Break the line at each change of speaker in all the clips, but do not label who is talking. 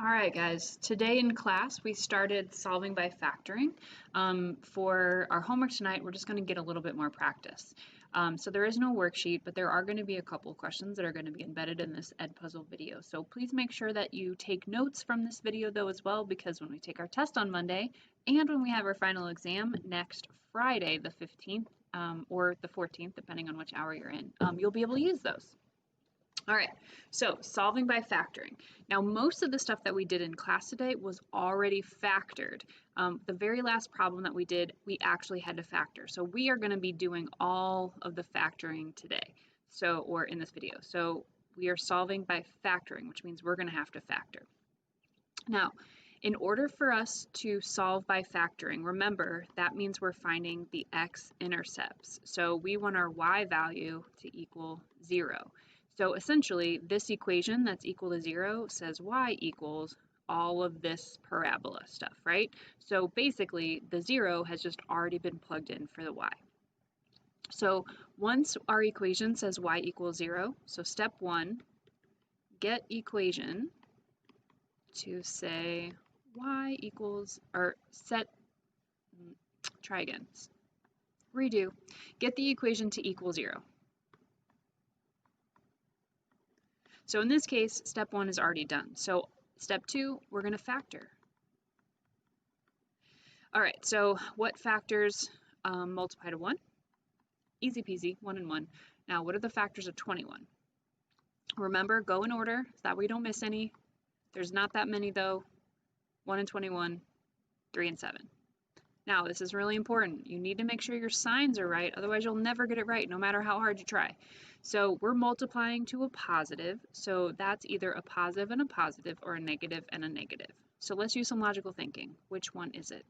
All right, guys. Today in class, we started solving by factoring. For our homework tonight, we're just going to get a little bit more practice. So there is no worksheet, but there are going to be a couple questions that are going to be embedded in this Edpuzzle video. So please make sure that you take notes from this video though as well, because when we take our test on Monday and when we have our final exam next Friday, the 15th, or the 14th, depending on which hour you're in, you'll be able to use those. All right, so solving by factoring. Now, most of the stuff that we did in class today was already factored. The very last problem that we did, we actually had to factor. So we are going to be doing all of the factoring today, or in this video. So we are solving by factoring, which means we're going to have to factor. Now, in order for us to solve by factoring, remember, that means we're finding the x-intercepts. So we want our y value to equal 0. So essentially, this equation that's equal to 0 says y equals all of this parabola stuff, right? So basically, the 0 has just already been plugged in for the y. So once our equation says y equals 0, so step 1, get equation to say y equals, or set, try again, redo, get the equation to equal 0. So in this case, step 1 is already done. So step 2, we're going to factor. All right, so what factors multiply to 1? Easy peasy, 1 and 1. Now, what are the factors of 21? Remember, go in order so that we don't miss any. There's not that many though. 1 and 21, 3 and 7. Now, this is really important. You need to make sure your signs are right, otherwise you'll never get it right, no matter how hard you try. So we're multiplying to a positive, so that's either a positive and a positive, or a negative and a negative. So let's use some logical thinking. Which one is it?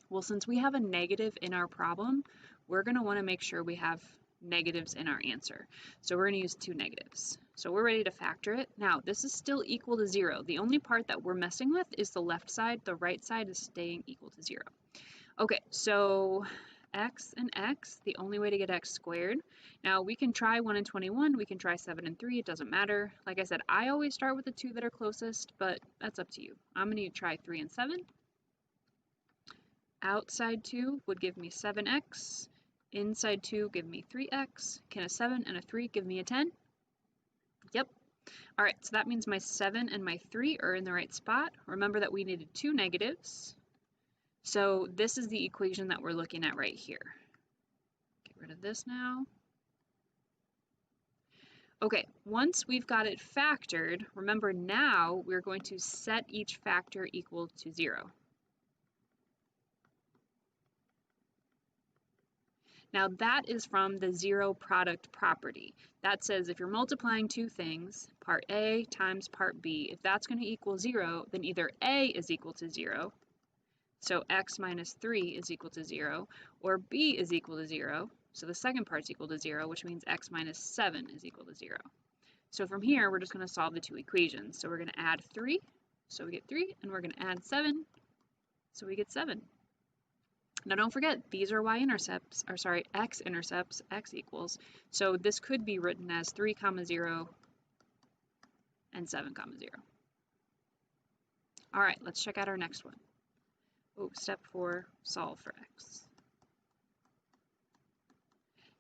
Well, since we have a negative in our problem, we're going to want to make sure we have negatives in our answer. So we're going to use 2 negatives. So we're ready to factor it. Now, this is still equal to 0. The only part that we're messing with is the left side. The right side is staying equal to 0. Okay, so x and x, the only way to get x squared. Now, we can try 1 and 21. We can try 7 and 3. It doesn't matter. Like I said, I always start with the 2 that are closest, but that's up to you. I'm going to try 3 and 7. Outside 2 would give me 7x. Inside 2 give me 3x. Can a 7 and a 3 give me a 10? Yep. All right, so that means my 7 and my 3 are in the right spot. Remember that we needed 2 negatives. So this is the equation that we're looking at right here. Get rid of this now. Okay, once we've got it factored, remember now we're going to set each factor equal to 0. Now that is from the zero product property. That says if you're multiplying two things, part A times part B, if that's going to equal 0, then either A is equal to 0, so x minus 3 is equal to 0, or B is equal to 0, so the second part's equal to 0, which means x minus 7 is equal to 0. So from here, we're just going to solve the two equations. So we're going to add 3, so we get 3, and we're going to add 7, so we get 7. Now don't forget, these are y-intercepts, or sorry, x-intercepts, x equals. So this could be written as 3, 0, and 7, 0. All right, let's check out our next one. Oh, step 4, solve for x.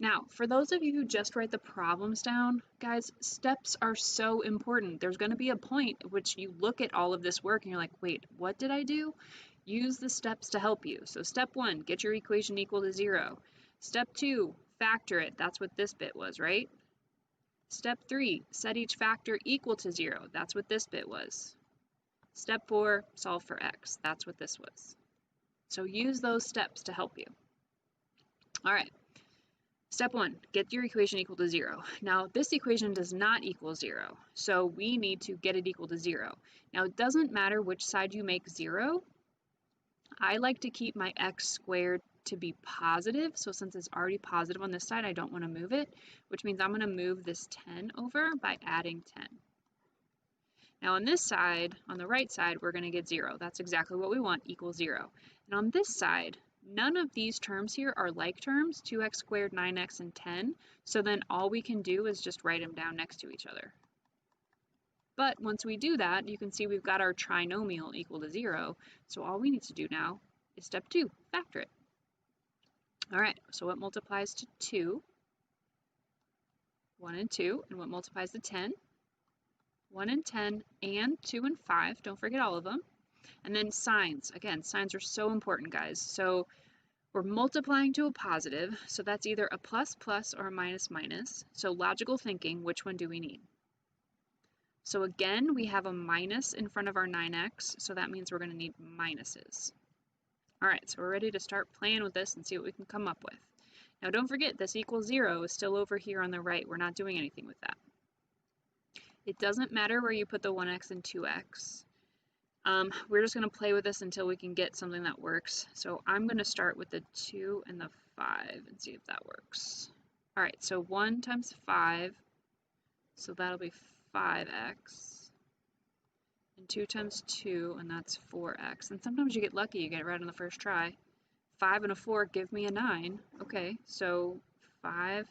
Now, for those of you who just write the problems down, guys, steps are so important. There's going to be a point at which you look at all of this work and you're like, wait, what did I do? Use the steps to help you. So step 1, get your equation equal to 0. Step 2, factor it. That's what this bit was, right? Step 3, set each factor equal to 0. That's what this bit was. Step 4, solve for x. That's what this was. So use those steps to help you. All right. Step 1, get your equation equal to 0. Now, this equation does not equal 0, so we need to get it equal to 0. Now, it doesn't matter which side you make 0. I like to keep my x squared to be positive, so since it's already positive on this side, I don't want to move it, which means I'm going to move this 10 over by adding 10. Now on this side, on the right side, we're going to get 0. That's exactly what we want, equals 0. And on this side, none of these terms here are like terms, 2x squared, 9x, and 10, so then all we can do is just write them down next to each other. But once we do that, you can see we've got our trinomial equal to 0. So all we need to do now is step 2, factor it. All right, so what multiplies to 2? 1 and 2. And what multiplies to 10? 1 and 10 and 2 and 5. Don't forget all of them. And then signs. Again, signs are so important, guys. So we're multiplying to a positive, so that's either a plus plus or a minus minus. So logical thinking, which one do we need? So again, we have a minus in front of our 9x, so that means we're going to need minuses. All right, so we're ready to start playing with this and see what we can come up with. Now don't forget, this equals 0 is still over here on the right. We're not doing anything with that. It doesn't matter where you put the 1x and 2x. We're just going to play with this until we can get something that works. So I'm going to start with the 2 and the 5 and see if that works. All right, so 1 times 5, so that'll be 5x. And 2 times 2, and that's 4x. And sometimes you get lucky, you get it right on the first try. 5 and a 4 give me a 9. Okay, so 5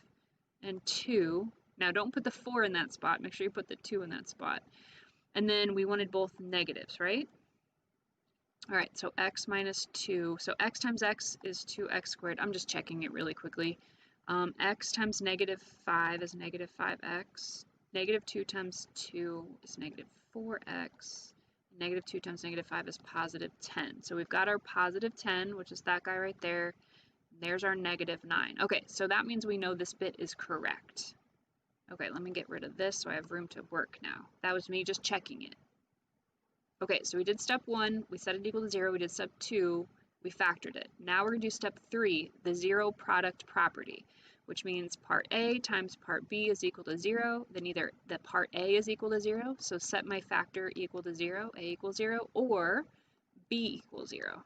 and 2. Now don't put the 4 in that spot. Make sure you put the 2 in that spot. And then we wanted both negatives, right? All right, so x minus 2. So x times x is 2x squared. I'm just checking it really quickly. X times negative 5 is negative 5x. Negative 2 times 2 is negative 4x. Negative 2 times negative 5 is positive 10. So we've got our positive 10, which is that guy right there. There's our negative 9. Okay, so that means we know this bit is correct. Okay, let me get rid of this so I have room to work now. That was me just checking it. Okay, so we did step 1, we set it equal to 0, we did step 2, we factored it. Now we're going to do step 3, the zero product property, which means part A times part B is equal to 0, then either the part A is equal to 0, so set my factor equal to 0, A equals 0, or B equals 0.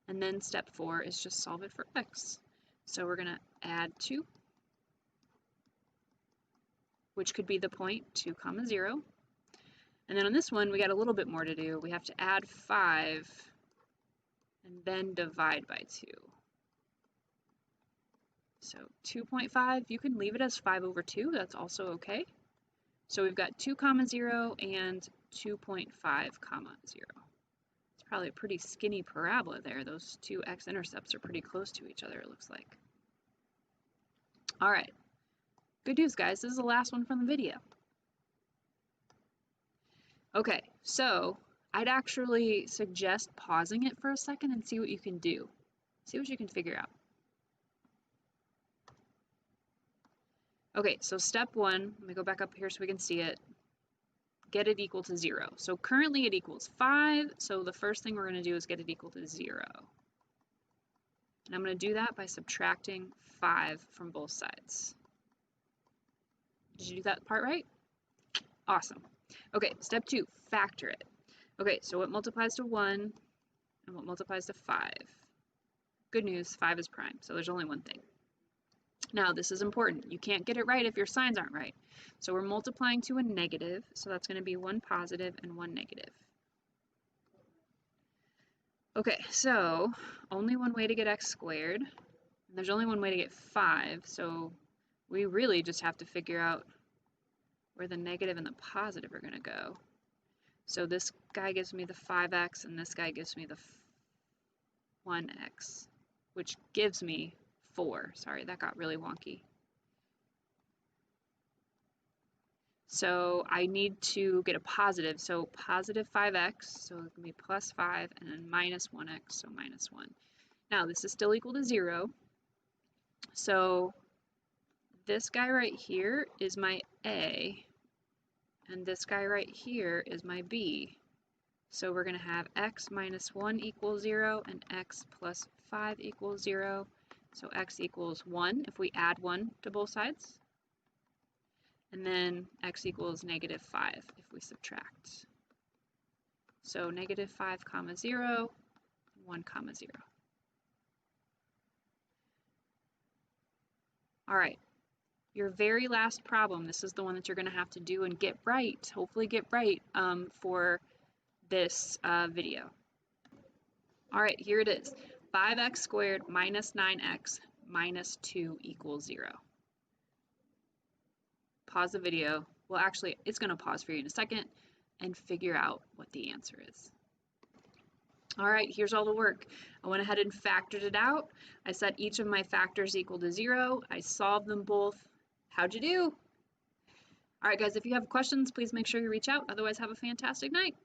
And then step 4 is just solve it for x. So we're going to add 2, which could be the point 2 comma 0. And then on this one, we got a little bit more to do. We have to add 5 and then divide by 2. So 2.5, you can leave it as 5 over 2. That's also okay. So we've got 2 comma 0 and 2.5 comma 0. It's probably a pretty skinny parabola there. Those two x-intercepts are pretty close to each other, it looks like. All right. Good news, guys. This is the last one from the video. Okay, so I'd actually suggest pausing it for a second and see what you can do. See what you can figure out. Okay, so step 1, let me go back up here so we can see it. Get it equal to 0. So currently it equals 5, so the first thing we're going to do is get it equal to 0. And I'm going to do that by subtracting 5 from both sides. Did you do that part right? Awesome. Okay, step 2, factor it. Okay, so what multiplies to 1 and what multiplies to 5? Good news, 5 is prime, so there's only one thing. Now, this is important. You can't get it right if your signs aren't right. So we're multiplying to a negative, so that's going to be 1 positive and 1 negative. Okay, so only one way to get x squared, and there's only one way to get 5, so we really just have to figure out where the negative and the positive are going to go. So this guy gives me the 5x, and this guy gives me the 1x, which gives me 4. Sorry, that got really wonky. So I need to get a positive, so positive 5x, so it can be plus 5, and then minus 1x, so minus 1. Now this is still equal to 0, so this guy right here is my A, and this guy right here is my B. So we're going to have x minus 1 equals 0, and x plus 5 equals 0. So x equals 1 if we add 1 to both sides. And then x equals negative 5 if we subtract. So negative 5 comma 0, 1 comma 0. All right. Your very last problem, this is the one that you're going to have to do and get right, hopefully get right for this video. All right, here it is. 5x squared minus 9x minus 2 equals 0. Pause the video. Well, actually, it's going to pause for you in a second and figure out what the answer is. All right, here's all the work. I went ahead and factored it out. I set each of my factors equal to 0. I solved them both. How'd you do? All right, guys, if you have questions, please make sure you reach out. Otherwise, have a fantastic night.